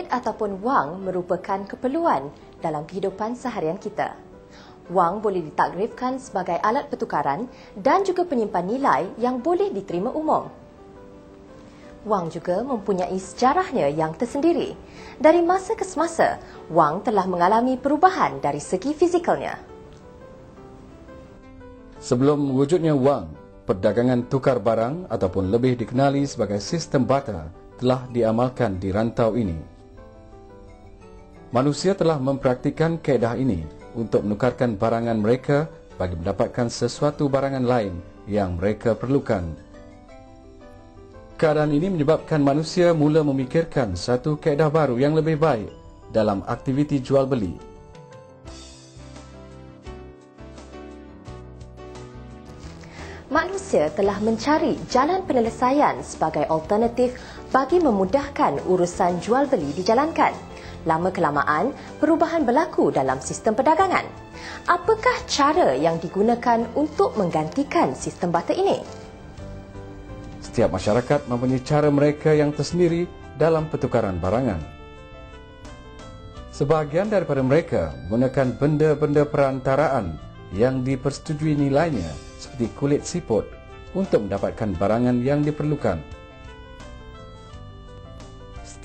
Duit ataupun wang merupakan keperluan dalam kehidupan seharian kita. Wang boleh ditakrifkan sebagai alat pertukaran dan juga penyimpan nilai yang boleh diterima umum. Wang juga mempunyai sejarahnya yang tersendiri. Dari masa ke semasa, wang telah mengalami perubahan dari segi fizikalnya. Sebelum wujudnya wang, perdagangan tukar barang ataupun lebih dikenali sebagai sistem barter telah diamalkan di rantau ini. Manusia telah mempraktikkan kaedah ini untuk menukarkan barangan mereka bagi mendapatkan sesuatu barangan lain yang mereka perlukan. Keadaan ini menyebabkan manusia mula memikirkan satu kaedah baru yang lebih baik dalam aktiviti jual beli. Manusia telah mencari jalan penyelesaian sebagai alternatif bagi memudahkan urusan jual beli dijalankan. Lama-kelamaan, perubahan berlaku dalam sistem perdagangan. Apakah cara yang digunakan untuk menggantikan sistem barter ini? Setiap masyarakat mempunyai cara mereka yang tersendiri dalam pertukaran barangan. Sebahagian daripada mereka menggunakan benda-benda perantaraan yang dipersetujui nilainya seperti kulit siput untuk mendapatkan barangan yang diperlukan.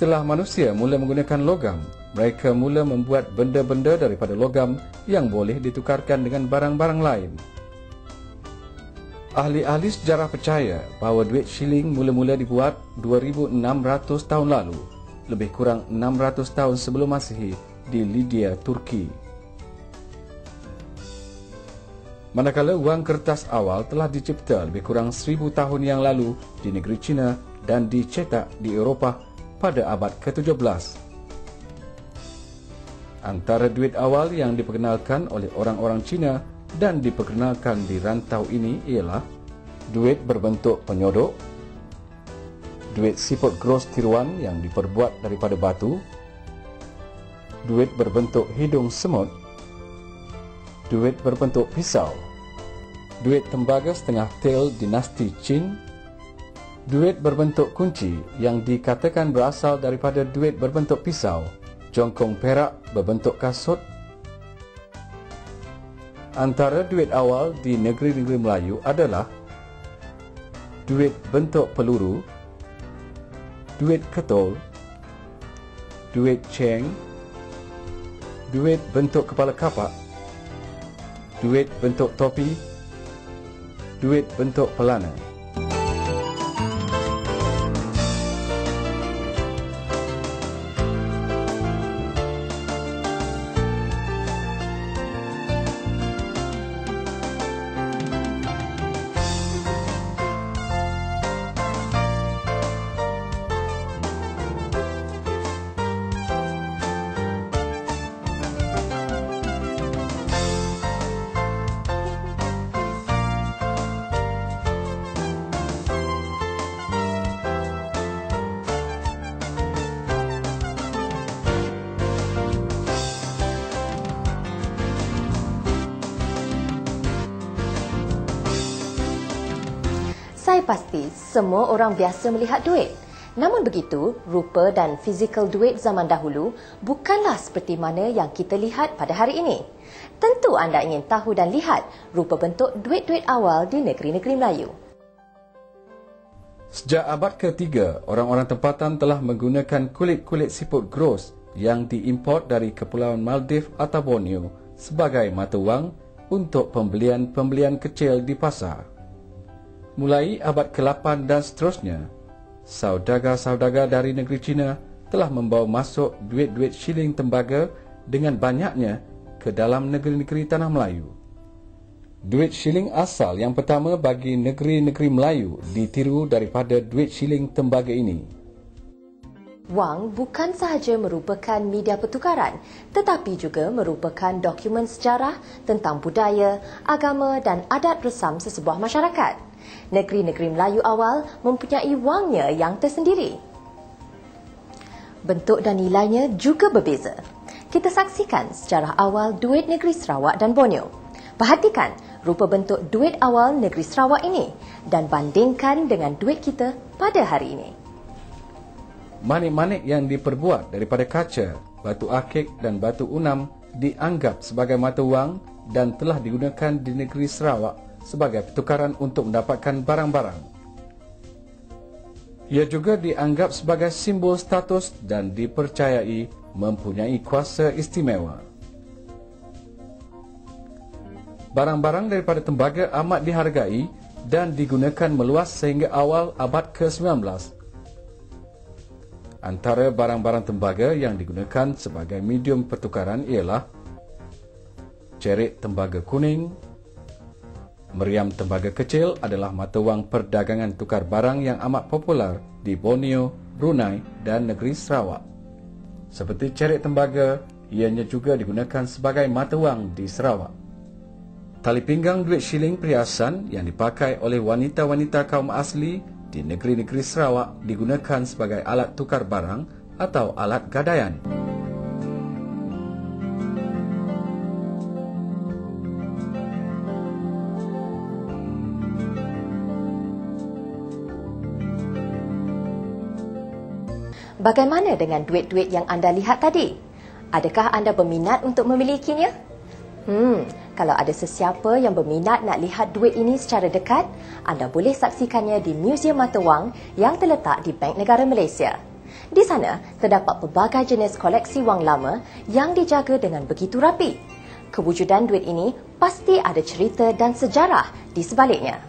Setelah manusia mula menggunakan logam, mereka mula membuat benda-benda daripada logam yang boleh ditukarkan dengan barang-barang lain. Ahli-ahli sejarah percaya bahawa duit shilling mula-mula dibuat 2,600 tahun lalu, lebih kurang 600 tahun sebelum Masihi di Lydia, Turki. Manakala wang kertas awal telah dicipta lebih kurang 1000 tahun yang lalu di negeri China dan dicetak di Eropah pada abad ke-17. Antara duit awal yang diperkenalkan oleh orang-orang Cina dan diperkenalkan di rantau ini ialah duit berbentuk penyodok, duit siput gros tiruan yang diperbuat daripada batu, duit berbentuk hidung semut, duit berbentuk pisau, duit tembaga setengah tel dinasti Qin, duit berbentuk kunci yang dikatakan berasal daripada duit berbentuk pisau, jongkong perak berbentuk kasut. Antara duit awal di negeri-negeri Melayu adalah duit bentuk peluru, duit ketol, duit ceng, duit bentuk kepala kapak, duit bentuk topi, duit bentuk pelana. Saya pasti semua orang biasa melihat duit. Namun begitu, rupa dan fizikal duit zaman dahulu bukanlah seperti mana yang kita lihat pada hari ini. Tentu anda ingin tahu dan lihat rupa bentuk duit-duit awal di negeri-negeri Melayu. Sejak abad ke-3, orang-orang tempatan telah menggunakan kulit-kulit siput gros yang diimport dari Kepulauan Maldives atau Borneo sebagai mata wang untuk pembelian-pembelian kecil di pasar. Mulai abad ke-8 dan seterusnya, saudagar-saudagar dari negeri China telah membawa masuk duit-duit shilling tembaga dengan banyaknya ke dalam negeri-negeri tanah Melayu. Duit shilling asal yang pertama bagi negeri-negeri Melayu ditiru daripada duit shilling tembaga ini. Wang bukan sahaja merupakan media pertukaran, tetapi juga merupakan dokumen sejarah tentang budaya, agama dan adat resam sesebuah masyarakat. Negeri-negeri Melayu awal mempunyai wangnya yang tersendiri. Bentuk dan nilainya juga berbeza. Kita saksikan sejarah awal duit negeri Sarawak dan Borneo. Perhatikan rupa bentuk duit awal negeri Sarawak ini dan bandingkan dengan duit kita pada hari ini. Manik-manik yang diperbuat daripada kaca, batu akik dan batu unam dianggap sebagai mata wang dan telah digunakan di negeri Sarawak sebagai pertukaran untuk mendapatkan barang-barang. Ia juga dianggap sebagai simbol status dan dipercayai mempunyai kuasa istimewa. Barang-barang daripada tembaga amat dihargai dan digunakan meluas sehingga awal abad ke-19. Antara barang-barang tembaga yang digunakan sebagai medium pertukaran ialah cerit tembaga kuning. Meriam tembaga kecil adalah mata wang perdagangan tukar barang yang amat popular di Borneo, Brunei dan negeri Sarawak. Seperti cerit tembaga, ianya juga digunakan sebagai mata wang di Sarawak. Tali pinggang duit shilling perhiasan yang dipakai oleh wanita-wanita kaum asli di negeri-negeri Sarawak digunakan sebagai alat tukar barang atau alat gadaian. Bagaimana dengan duit-duit yang anda lihat tadi? Adakah anda berminat untuk memilikinya? Kalau ada sesiapa yang berminat nak lihat duit ini secara dekat, anda boleh saksikannya di Museum Mata Wang yang terletak di Bank Negara Malaysia. Di sana, terdapat pelbagai jenis koleksi wang lama yang dijaga dengan begitu rapi. Kewujudan duit ini pasti ada cerita dan sejarah di sebaliknya.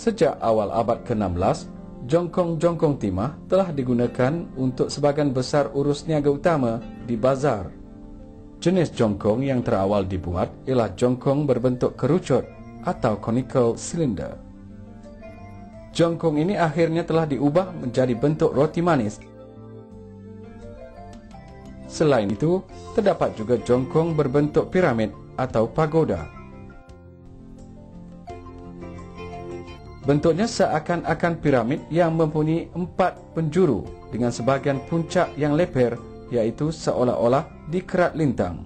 Sejak awal abad ke-16, jongkong-jongkong timah telah digunakan untuk sebahagian besar urus niaga utama di bazar. Jenis jongkong yang terawal dibuat ialah jongkong berbentuk kerucut atau conical cylinder. Jongkong ini akhirnya telah diubah menjadi bentuk roti manis. Selain itu, terdapat juga jongkong berbentuk piramid atau pagoda. Bentuknya seakan-akan piramid yang mempunyai 4 penjuru dengan sebahagian puncak yang leper, iaitu seolah-olah dikerat lintang.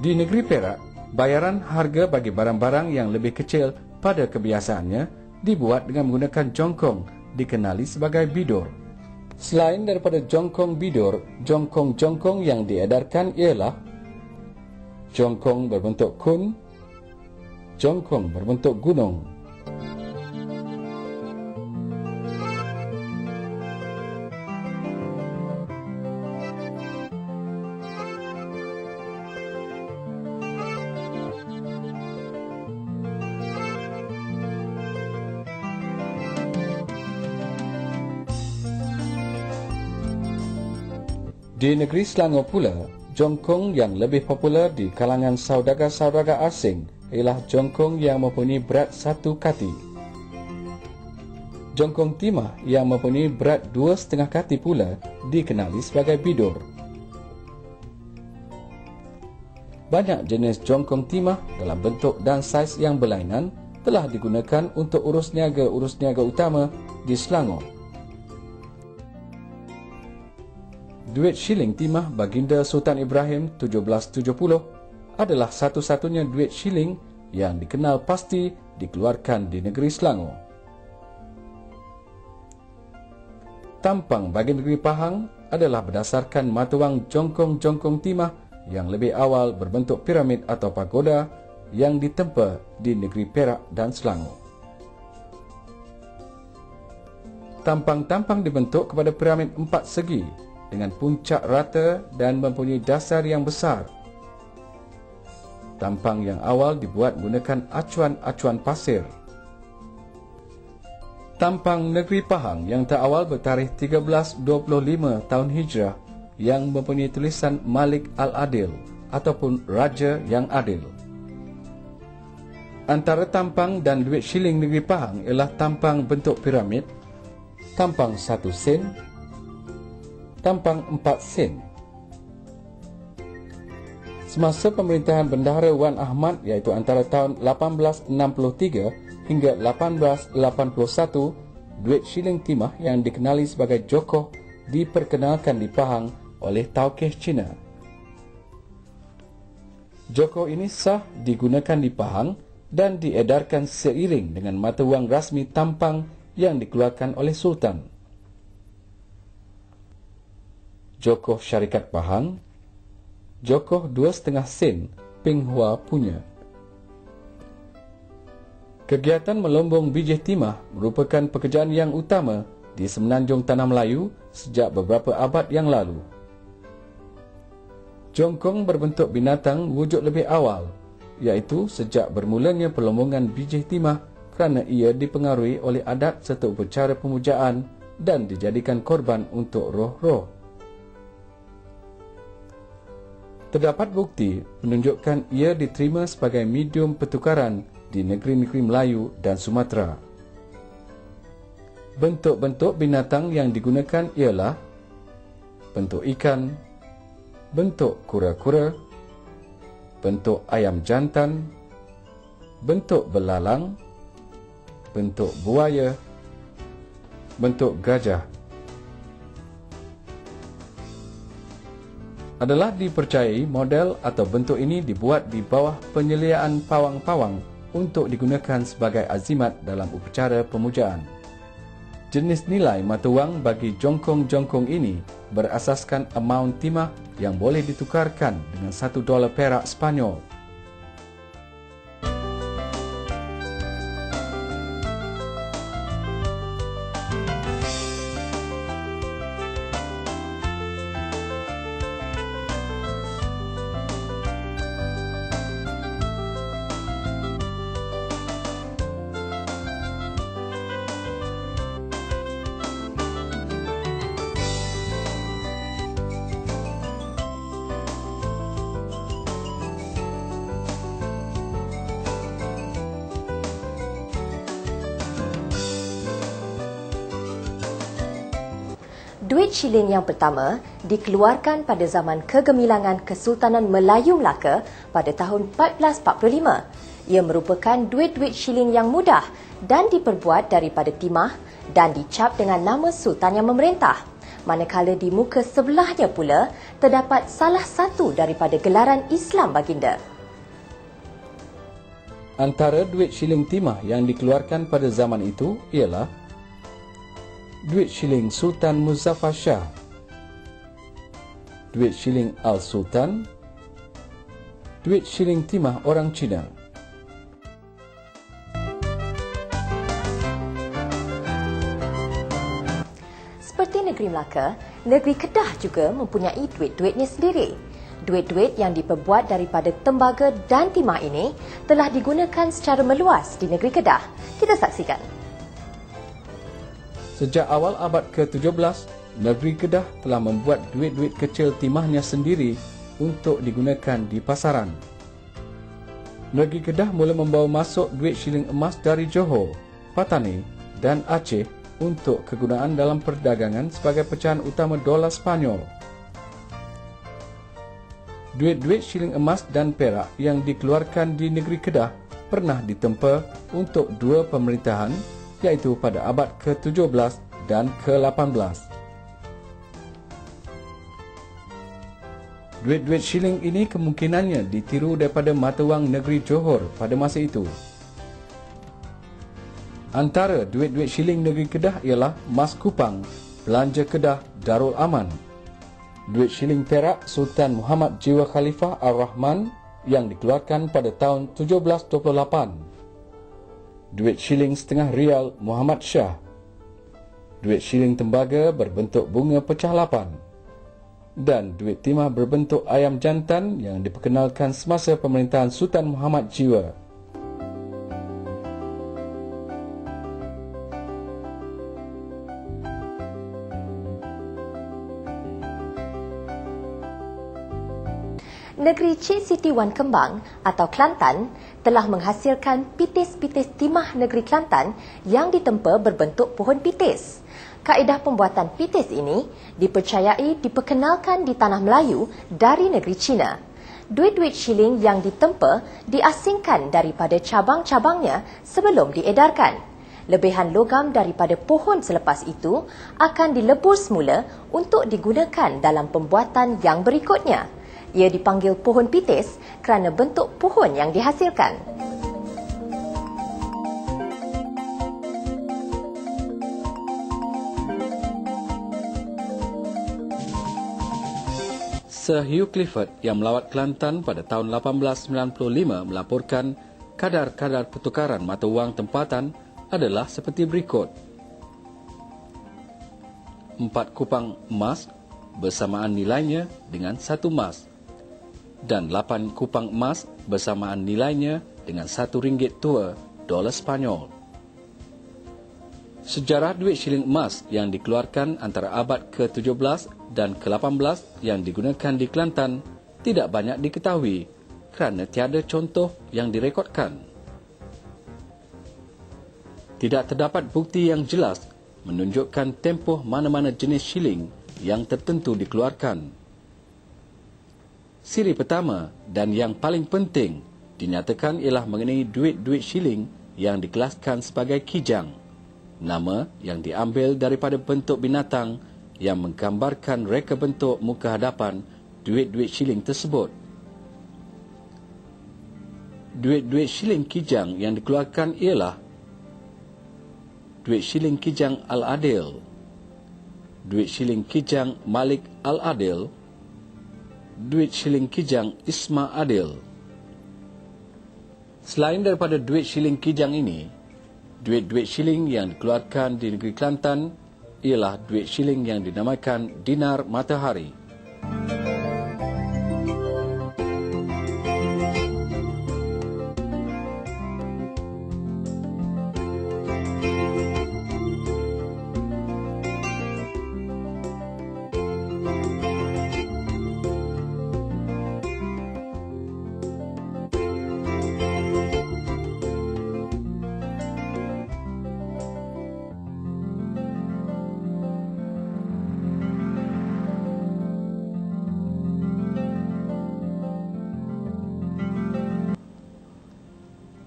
Di negeri Perak, bayaran harga bagi barang-barang yang lebih kecil pada kebiasaannya dibuat dengan menggunakan jongkong, dikenali sebagai bidor. Selain daripada jongkong bidor, jongkong-jongkong yang diedarkan ialah jongkong berbentuk kun, jongkong berbentuk gunung. Di negeri Selangor pula, jongkong yang lebih popular di kalangan saudagar-saudagar asing ialah jongkong yang mempunyai berat 1 kati. Jongkong timah yang mempunyai berat 2,5 kati pula dikenali sebagai bidor. Banyak jenis jongkong timah dalam bentuk dan saiz yang berlainan telah digunakan untuk urus niaga utama di Selangor. Duit shilling timah baginda Sultan Ibrahim 1770 adalah satu-satunya duit shilling yang dikenal pasti dikeluarkan di negeri Selangor. Tampang bagi negeri Pahang adalah berdasarkan mata wang jongkong-jongkong timah yang lebih awal berbentuk piramid atau pagoda yang ditempa di negeri Perak dan Selangor. Tampang-tampang dibentuk kepada piramid 4 segi dengan puncak rata dan mempunyai dasar yang besar. Tampang yang awal dibuat menggunakan acuan-acuan pasir. Tampang negeri Pahang yang terawal bertarikh 1325 tahun Hijrah yang mempunyai tulisan Malik Al-Adil ataupun Raja yang Adil. Antara tampang dan duit shilling negeri Pahang ialah tampang bentuk piramid, tampang 1 sen, tampang 4 sen. Semasa pemerintahan Bendahara Wan Ahmad iaitu antara tahun 1863 hingga 1881, duit shilling timah yang dikenali sebagai jokoh diperkenalkan di Pahang oleh Taukeh Cina. Jokoh ini sah digunakan di Pahang dan diedarkan seiring dengan mata wang rasmi tampang yang dikeluarkan oleh Sultan. Jokoh Syarikat Pahang, jokoh 2,5 sen Peng Hua punya. Kegiatan melombong biji timah merupakan pekerjaan yang utama di Semenanjung Tanah Melayu sejak beberapa abad yang lalu. Jongkong berbentuk binatang wujud lebih awal, iaitu sejak bermulanya pelombongan biji timah kerana ia dipengaruhi oleh adat serta upacara pemujaan dan dijadikan korban untuk roh-roh. Terdapat bukti menunjukkan ia diterima sebagai medium pertukaran di negeri-negeri Melayu dan Sumatera. Bentuk-bentuk binatang yang digunakan ialah bentuk ikan, bentuk kura-kura, bentuk ayam jantan, bentuk belalang, bentuk buaya, bentuk gajah. Adalah dipercayai model atau bentuk ini dibuat di bawah penyeliaan pawang-pawang untuk digunakan sebagai azimat dalam upacara pemujaan. Jenis nilai mata wang bagi jongkong-jongkong ini berasaskan amaun timah yang boleh ditukarkan dengan $1 perak Sepanyol. Duit shilling yang pertama dikeluarkan pada zaman kegemilangan Kesultanan Melayu Melaka pada tahun 1445. Ia merupakan duit-duit shilling yang mudah dan diperbuat daripada timah dan dicap dengan nama Sultan yang memerintah. Manakala di muka sebelahnya pula terdapat salah satu daripada gelaran Islam baginda. Antara duit shilling timah yang dikeluarkan pada zaman itu ialah duit shilling Sultan Muzaffar Shah, duit shilling Al-Sultan, duit shilling timah orang Cina. Seperti negeri Melaka, negeri Kedah juga mempunyai duit-duitnya sendiri. Duit-duit yang diperbuat daripada tembaga dan timah ini telah digunakan secara meluas di negeri Kedah. Kita saksikan. Sejak awal abad ke-17, negeri Kedah telah membuat duit-duit kecil timahnya sendiri untuk digunakan di pasaran. Negeri Kedah mula membawa masuk duit shilling emas dari Johor, Patani dan Aceh untuk kegunaan dalam perdagangan sebagai pecahan utama dolar Sepanyol. Duit-duit shilling emas dan perak yang dikeluarkan di negeri Kedah pernah ditempa untuk dua pemerintahan, iaitu pada abad ke-17 dan ke-18. Duit-duit shilling ini kemungkinannya ditiru daripada mata wang negeri Johor pada masa itu. Antara duit-duit shilling negeri Kedah ialah Mas Kupang, Belanja Kedah Darul Aman, duit shilling perak Sultan Muhammad Jiwa Khalifah Ar-Rahman yang dikeluarkan pada tahun 1728, duit shilling setengah rial Muhammad Shah, duit shilling tembaga berbentuk bunga pecah 8, dan duit timah berbentuk ayam jantan yang diperkenalkan semasa pemerintahan Sultan Muhammad Jiwa. Negeri Cik Siti Wan Kembang atau Kelantan telah menghasilkan pitis-pitis timah negeri Kelantan yang ditempa berbentuk pohon pitis. Kaedah pembuatan pitis ini dipercayai diperkenalkan di tanah Melayu dari negeri China. Duit-duit shilling yang ditempa diasingkan daripada cabang-cabangnya sebelum diedarkan. Lebihan logam daripada pohon selepas itu akan dilebur semula untuk digunakan dalam pembuatan yang berikutnya. Ia dipanggil pohon pitis kerana bentuk pohon yang dihasilkan. Sir Hugh Clifford yang melawat Kelantan pada tahun 1895 melaporkan kadar-kadar pertukaran mata wang tempatan adalah seperti berikut. 4 kupang emas bersamaan nilainya dengan 1 emas dan 8 kupang emas bersamaan nilainya dengan 1 ringgit tua dolar Spanyol. Sejarah duit shilling emas yang dikeluarkan antara abad ke-17 dan ke-18 yang digunakan di Kelantan tidak banyak diketahui kerana tiada contoh yang direkodkan. Tidak terdapat bukti yang jelas menunjukkan tempoh mana-mana jenis shilling yang tertentu dikeluarkan. Siri pertama dan yang paling penting dinyatakan ialah mengenai duit-duit shilling yang dikelaskan sebagai kijang, nama yang diambil daripada bentuk binatang yang menggambarkan reka bentuk muka hadapan duit-duit shilling tersebut. Duit-duit shilling kijang yang dikeluarkan ialah duit shilling kijang Al-Adil, duit shilling kijang Malik Al-Adil, duit shilling kijang Isma Adil. Selain daripada duit shilling kijang ini, duit-duit shilling yang dikeluarkan di negeri Kelantan ialah duit shilling yang dinamakan dinar matahari.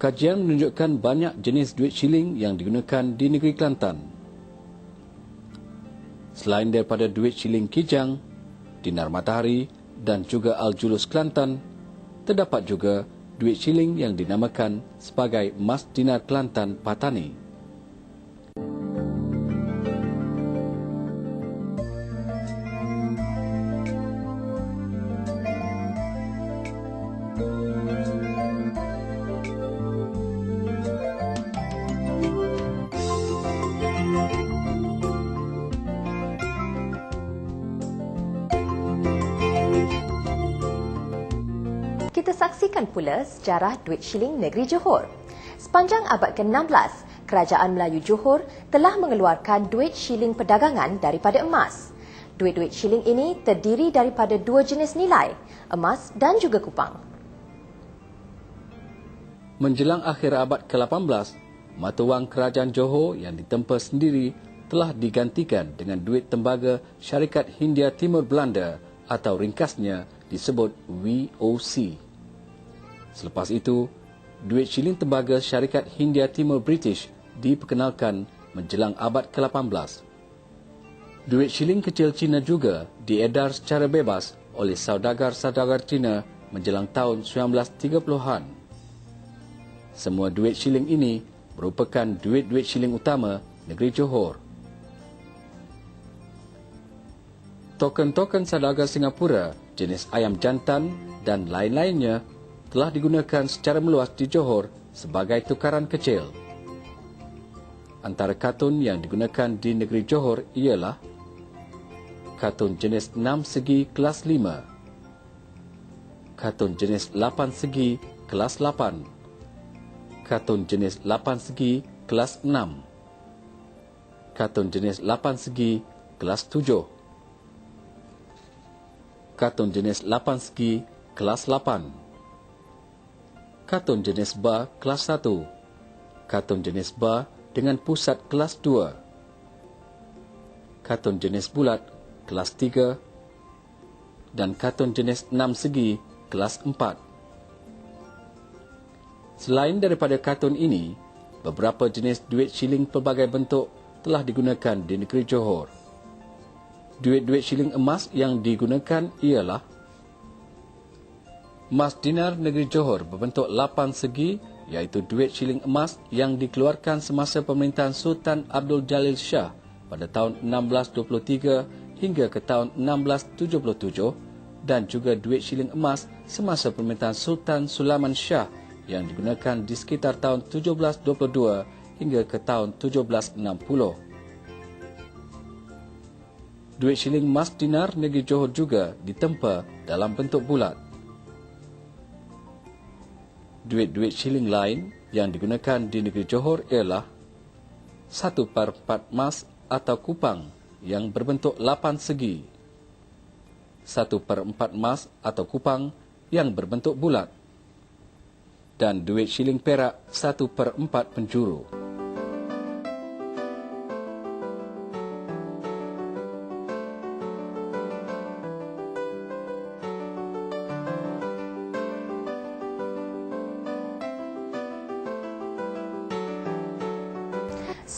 Kajian menunjukkan banyak jenis duit shilling yang digunakan di negeri Kelantan. Selain daripada duit shilling kijang, dinar matahari dan juga Al-Julus Kelantan, terdapat juga duit shilling yang dinamakan sebagai emas dinar Kelantan Patani. Kita saksikan pula sejarah duit shilling negeri Johor. Sepanjang abad ke-16, Kerajaan Melayu Johor telah mengeluarkan duit shilling perdagangan daripada emas. Duit-duit shilling ini terdiri daripada 2 jenis nilai, emas dan juga kupang. Menjelang akhir abad ke-18, mata wang Kerajaan Johor yang ditempa sendiri telah digantikan dengan duit tembaga Syarikat Hindia Timur Belanda atau ringkasnya disebut VOC. Selepas itu, duit shilling tembaga Syarikat Hindia Timur British diperkenalkan menjelang abad ke-18. Duit shilling kecil Cina juga diedar secara bebas oleh saudagar-saudagar Cina menjelang tahun 1930-an. Semua duit shilling ini merupakan duit-duit shilling utama negeri Johor. Token-token saudagar Singapura jenis ayam jantan dan lain-lainnya telah digunakan secara meluas di Johor sebagai tukaran kecil. Antara katun yang digunakan di negeri Johor ialah katun jenis 6 segi kelas 5, katun jenis 8 segi kelas 8, katun jenis 8 segi kelas 6, katun jenis 8 segi kelas 7, katun jenis 8 segi kelas 8, katun jenis bar kelas 1, katun jenis bar dengan pusat kelas 2, kartun jenis bulat kelas 3 dan kartun jenis 6 segi kelas 4. Selain daripada kartun ini, beberapa jenis duit shilling pelbagai bentuk telah digunakan di negeri Johor. Duit-duit shilling emas yang digunakan ialah emas dinar negeri Johor berbentuk 8 segi, iaitu duit shilling emas yang dikeluarkan semasa pemerintahan Sultan Abdul Jalil Shah pada tahun 1623 hingga ke tahun 1677, dan juga duit shilling emas semasa pemerintahan Sultan Sulaiman Shah yang digunakan di sekitar tahun 1722 hingga ke tahun 1760. Duit shilling emas dinar negeri Johor juga ditempa dalam bentuk bulat. Duit-duit shilling lain yang digunakan di negeri Johor ialah 1/4 emas atau kupang yang berbentuk 8 segi, 1/4 emas atau kupang yang berbentuk bulat, dan duit shilling perak 1/4 penjuru.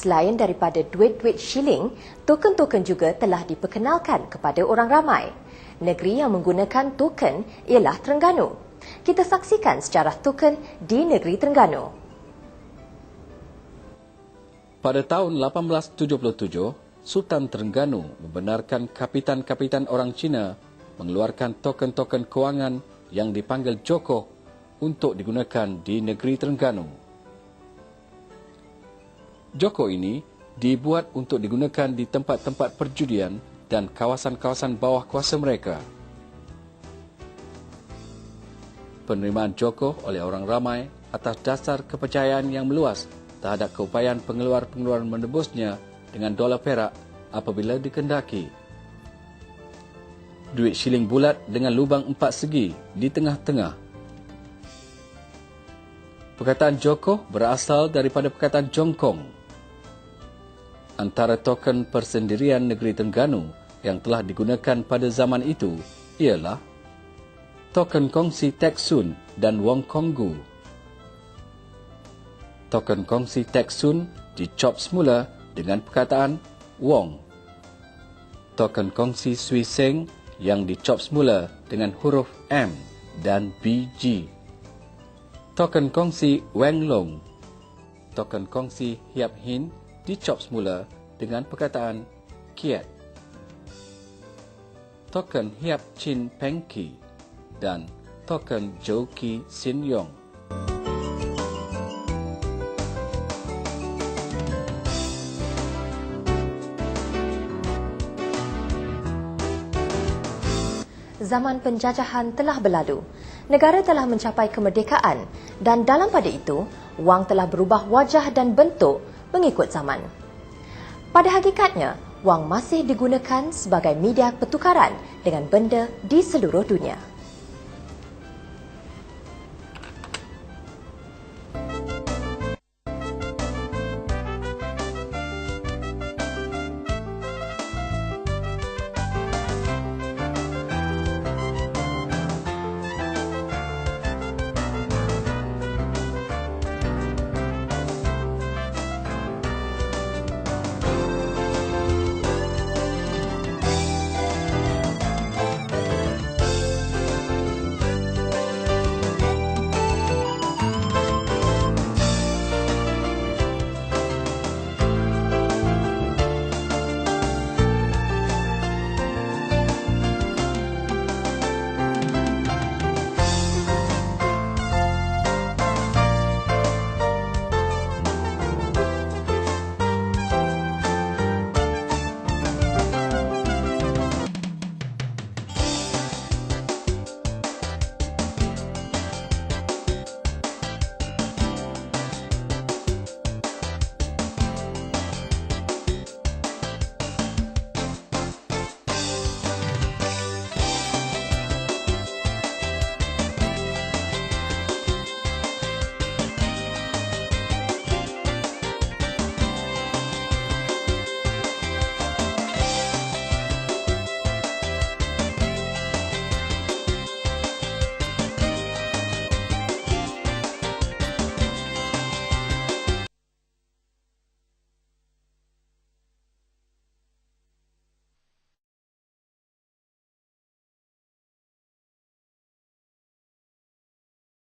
Selain daripada duit-duit shilling, token-token juga telah diperkenalkan kepada orang ramai. Negeri yang menggunakan token ialah Terengganu. Kita saksikan sejarah token di negeri Terengganu. Pada tahun 1877, Sultan Terengganu membenarkan kapitan-kapitan orang Cina mengeluarkan token-token kewangan yang dipanggil Jokoh untuk digunakan di negeri Terengganu. Jokoh ini dibuat untuk digunakan di tempat-tempat perjudian dan kawasan-kawasan bawah kuasa mereka. Penerimaan Jokoh oleh orang ramai atas dasar kepercayaan yang meluas terhadap keupayaan pengeluar-pengeluaran menebusnya dengan dolar perak apabila dikendaki. Duit shilling bulat dengan lubang 4 segi di tengah-tengah. Perkataan Jokoh berasal daripada perkataan Jongkong. Antara token persendirian negeri Terengganu yang telah digunakan pada zaman itu ialah token kongsi Teksun dan Wong Konggu. Token kongsi Teksun dicop semula dengan perkataan Wong. Token kongsi Sui Seng yang dicop semula dengan huruf M dan BG. Token kongsi Weng Long. Token kongsi Hiap Hin dicop semula dengan perkataan Kiat. Token Hiap Chin Peng Ki dan token Joki Sin Yong. Zaman penjajahan telah berlalu. Negara telah mencapai kemerdekaan dan dalam pada itu, wang telah berubah wajah dan bentuk mengikut zaman. Pada hakikatnya, wang masih digunakan sebagai media pertukaran dengan benda di seluruh dunia.